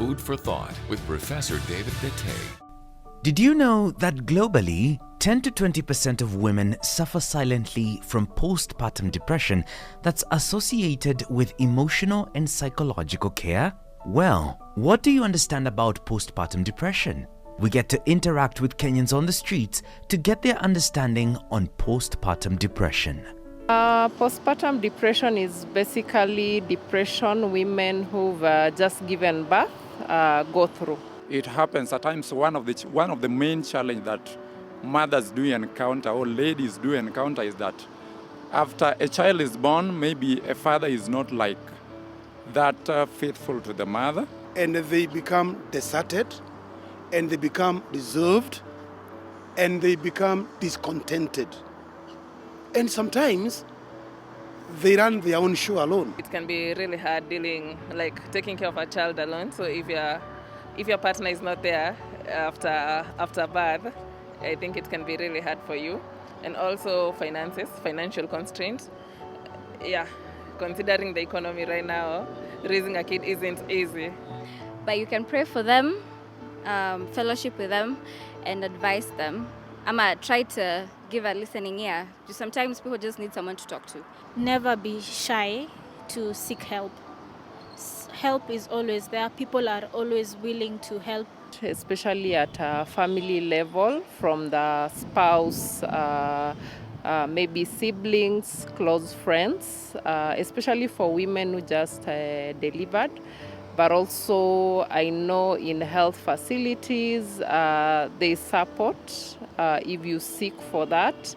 Food for Thought with Professor David Ndetei. Did you know that globally, 10 to 20% of women suffer silently from postpartum depression that's associated with emotional and psychological care? Well, what do you understand about postpartum depression? We get to interact with Kenyans on the streets to get their understanding on postpartum depression. Postpartum depression is basically depression women who've just given birth go through. It happens at times. One of the main challenge that mothers do encounter or ladies do encounter is that after a child is born, maybe a father is not like that faithful to the mother. And they become deserted, and they become reserved, and they become discontented. And sometimes they run their own show alone. It can be really hard taking care of a child alone. So if your partner is not there after birth, I think it can be really hard for you. And also financial constraints. Yeah, considering the economy right now, raising a kid isn't easy. But you can pray for them, fellowship with them, and advise them. Try to give a listening ear. Sometimes people just need someone to talk to. Never be shy to seek help. Help is always there. People are always willing to help. Especially at a family level, from the spouse, maybe siblings, close friends, especially for women who just delivered. But also, I know in health facilities, they support if you seek for that.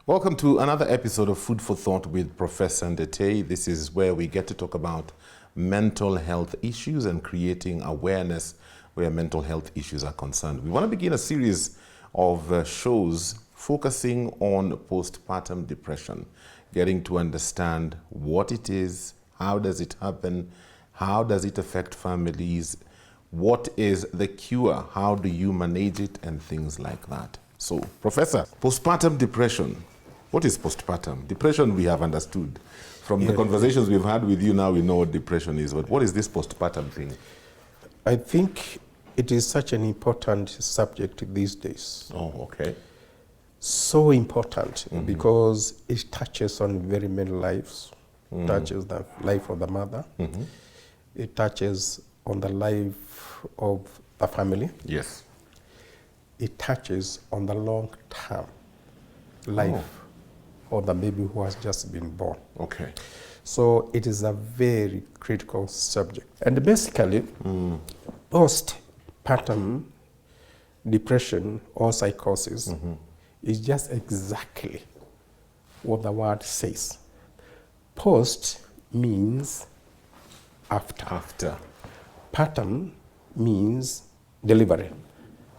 Welcome to another episode of Food for Thought with Professor Ndetei. This is where we get to talk about mental health issues and creating awareness where mental health issues are concerned. We want to begin a series of shows focusing on postpartum depression, getting to understand what it is, how does it happen, how does it affect families, what is the cure, how do you manage it, and things like that. So, Professor, postpartum depression. What is postpartum? Depression we have understood. From the conversations we've had with you now, we know what depression is. But what is this postpartum thing? I think it is such an important subject these days. Oh, okay. So important because it touches on very many lives. It touches the life of the mother. It touches on the life of the family. Yes. It touches on the long-term life of the baby who has just been born. Okay. So it is a very critical subject. And basically, postpartum depression or psychosis is just exactly what the word says. Post means after. Partum means delivery.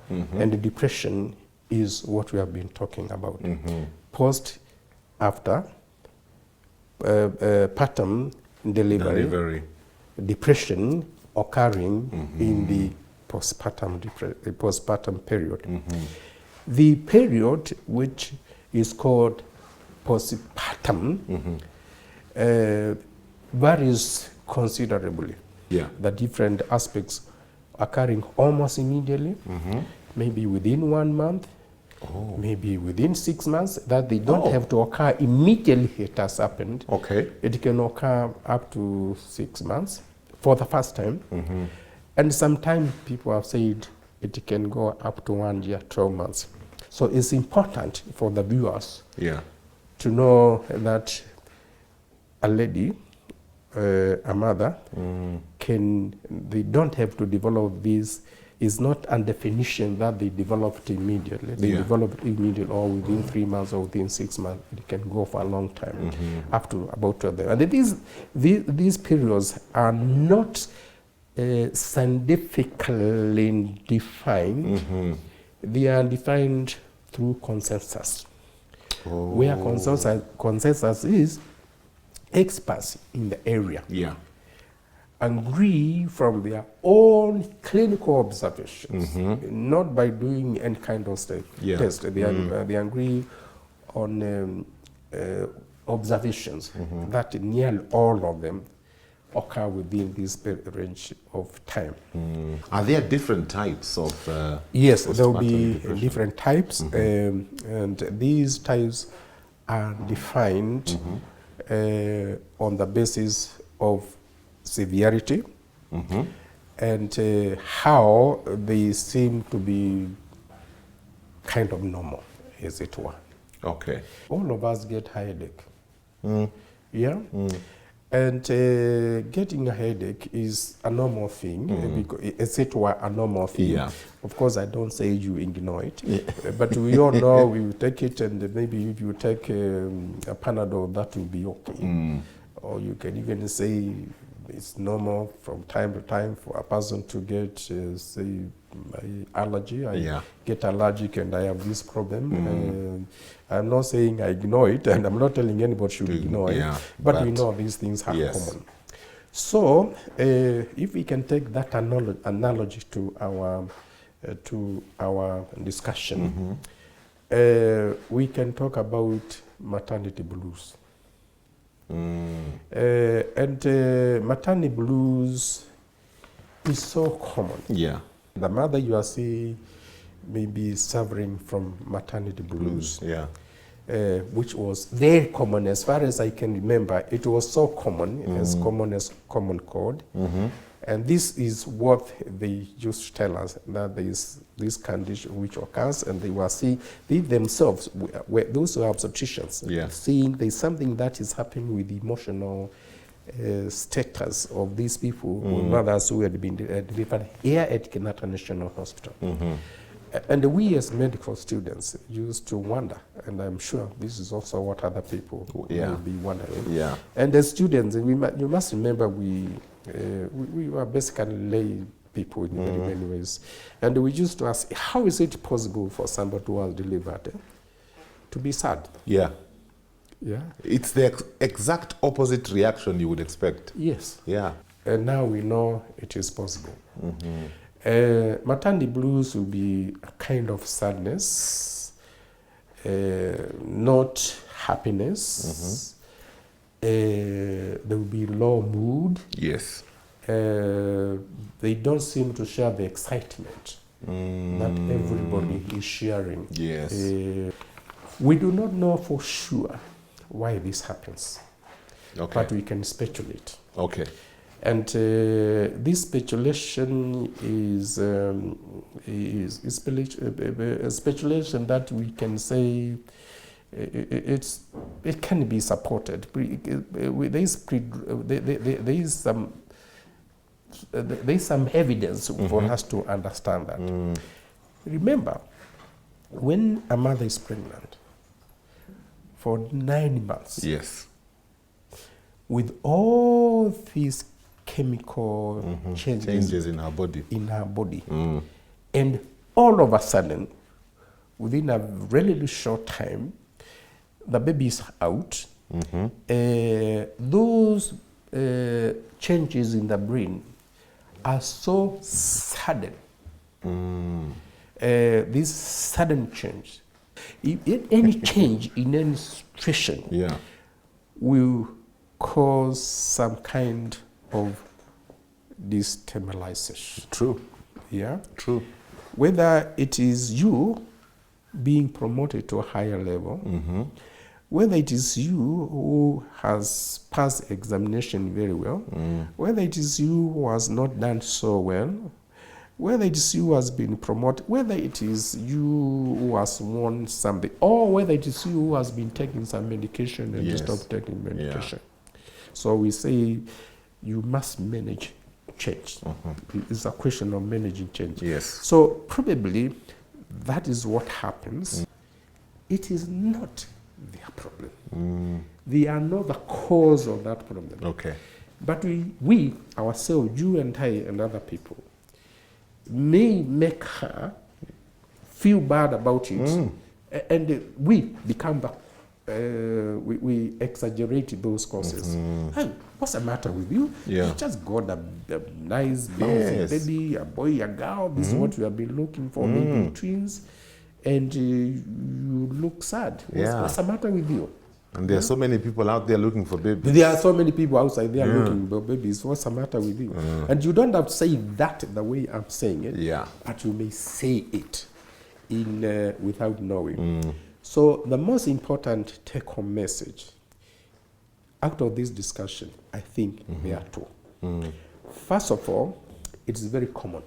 And depression is what we have been talking about. Post, after, partum, delivery, depression occurring in the postpartum period. The period which is called postpartum varies considerably. Yeah. The different aspects occurring almost immediately, maybe within 1 month, maybe within 6 months, that they don't have to occur immediately it has happened. Okay. It can occur up to 6 months for the first time. And sometimes people have said it can go up to 1 year, 12 months. So it's important for the viewers to know that a lady, a mother, they don't have to develop this. It's not a definition that they developed immediately. They developed immediately or within 3 months or within 6 months. It can go for a long time, up to about 12 days. And these periods are not scientifically defined. They are defined through consensus. Where consensus is, experts in the area agree from their own clinical observations, not by doing any kind of test. They agree on observations that nearly all of them occur within this range of time. Are there different types of Yes, there will postpartum be depression? different types, and these types are defined on the basis of severity and how they seem to be kind of normal, as it were. Okay. All of us get headache. Yeah? And getting a headache is a normal thing, because, as it were, a normal thing. Yeah. Of course, I don't say you ignore it, but we all know we will take it, and maybe if you take a Panadol, that will be okay. Or you can even say it's normal from time to time for a person to get, say, allergy. I get allergic and I have this problem. I'm not saying I ignore it, and I'm not telling anybody should ignore it, but we know these things are common. So, if we can take that analogy to our discussion, we can talk about maternity blues. And maternity blues is so common. Yeah. The mother you are seeing may be suffering from maternity blues. Yeah. Which was very common, as far as I can remember. It was so common, as common cold. And this is what they used to tell us, that there is this condition which occurs, and they were seeing, they themselves, those who are obstetricians, seeing there's something that is happening with the emotional status of these people, mothers who had been delivered here at Kenyatta National Hospital. And we as medical students used to wonder, and I'm sure this is also what other people will be wondering. And as students, you must remember we were basically lay people in very many ways. And we used to ask, how is it possible for somebody who was delivered to be sad? Yeah. Yeah. It's the exact opposite reaction you would expect. Yes. Yeah. And now we know it is possible. Maternity blues will be a kind of sadness, not happiness. There will be low mood. Yes. They don't seem to share the excitement that everybody is sharing. Yes. We do not know for sure why this happens, but we can speculate. Okay. And this speculation is speculation that we can say it can be supported. There is some evidence for us to understand that. Remember, when a mother is pregnant for 9 months, with all these chemical changes in her body, and all of a sudden, within a relatively short time, the baby is out. Those changes in the brain are so sudden. This sudden change, if any change in any situation will cause some kind of destabilization. True. Yeah? True. Whether it is you being promoted to a higher level, whether it is you who has passed examination very well, whether it is you who has not done so well, whether it is you who has been promoted, whether it is you who has won something, or whether it is you who has been taking some medication and you stop taking medication. So we say you must manage change. It's a question of managing change. So probably that is what happens. It is not their problem. They are not the cause of that problem. Okay. But we ourselves, you and I and other people, may make her feel bad about it, and we become the we exaggerate those causes. Hey, what's the matter with you? You just got a nice baby, a boy, a girl. This is what you have been looking for, maybe twins, and you look sad. What's the matter with you? And there are so many people out there looking for babies. There are so many people outside there looking for babies. What's the matter with you? And you don't have to say that the way I'm saying it. Yeah. But you may say it in without knowing. So the most important take-home message out of this discussion, I think there are two. First of all, it's very common.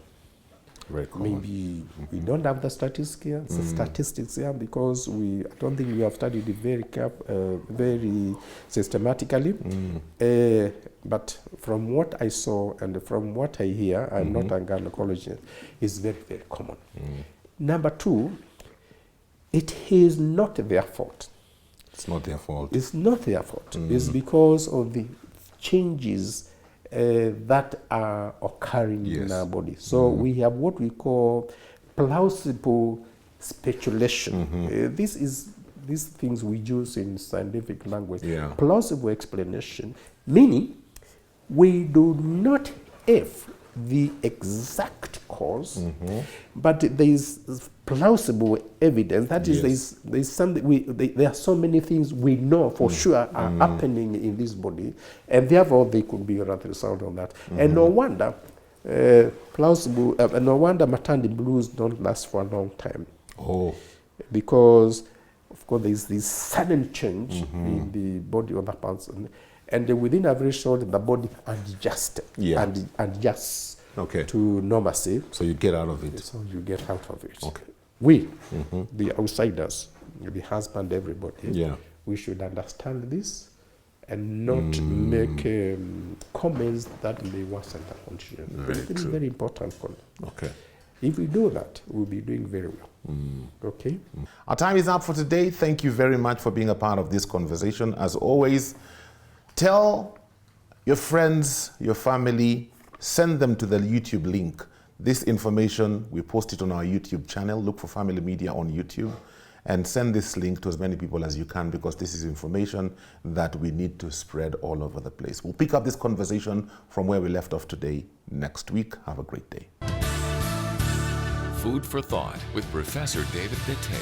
Very common. Maybe we don't have the statistics here because I don't think we have studied it very systematically. But from what I saw and from what I hear, I'm not a gynecologist, it's very, very common. Number two, it is not their fault. It's not their fault. It's not their fault. It's because of the changes that are occurring in our body. So we have what we call plausible speculation. These things we use in scientific language. Plausible explanation, meaning we do not have the exact cause, but there is plausible evidence. That is, there is something. There are so many things we know for sure are happening in this body, and therefore they could be a result of that. And no wonder no wonder maternity blues don't last for a long time. Because of course there is this sudden change in the body of the person. And within a very short, the body adjusts and adjusts to normalcy. So you get out of it. So you get out of it. We, the outsiders, the husband, everybody, we should understand this and not make comments that may worsen the condition. It is very important for them. If we do that, we'll be doing very well. Our time is up for today. Thank you very much for being a part of this conversation. As always, tell your friends, your family, send them to the YouTube link. This information, we post it on our YouTube channel. Look for Family Media on YouTube and send this link to as many people as you can, because this is information that we need to spread all over the place. We'll pick up this conversation from where we left off today next week. Have a great day. Food for Thought with Professor David Ndetei.